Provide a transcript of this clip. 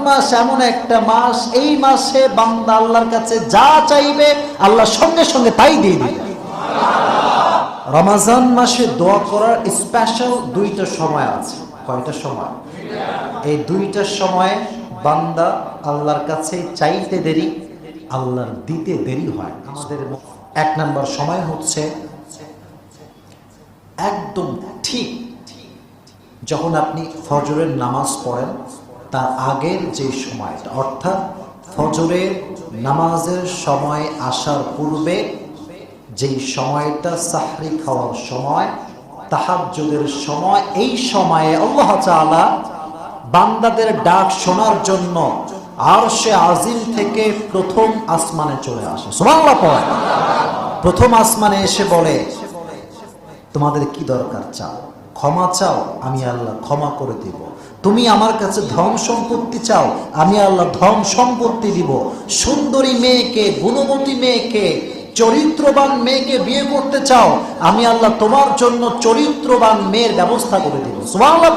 মাস এমন একটা মাস, এই মাসে বান্দা আল্লাহর কাছে যা চাইবে আল্লাহ সঙ্গে সঙ্গে তাই দিয়ে দিবে। রমজান মাসে দোয়া করার স্পেশাল দুইটা সময় আছে। কয়টা সময়? এই দুইটা সময়ে বান্দা আল্লাহর কাছে চাইতে দেরি, আল্লাহর দিতে দেরি হয়। আমাদের এক নম্বর সময় হচ্ছে একদম ঠিক যখন আপনি ফজরের নামাজ পড়েন তার আগের যে সময়টা, অর্থাৎ ফজরের নামাজের সময় আসার পূর্বে যেই সময়টা সাহরি খাওয়ার সময়, তাহাজ্জুদের সময়, এই সময়ে আল্লাহ তাআলা বান্দাদের ডাক শোনার জন্য আরশে আজিম থেকে প্রথম আসমানে চলে আসে। সুবহানাল্লাহ পড়ে। প্রথম আসমানে এসে বলে, তোমাদের কি দরকার চাও? ক্ষমা চাও, আমি আল্লাহ ক্ষমা করে দিব। তুমি আমার কাছে ধন সম্পত্তি চাও, আমি আল্লাহ ধন সম্পত্তি দিব। সুন্দরী মেয়েকে, গুণবতী মেয়েকে, চরিত্রবান মেয়েকে বিয়ে করতে চাও, আমি আল্লাহ তোমার জন্য চরিত্রবান মেয়ের ব্যবস্থা করে দিব। সুবহানাল্লাহ।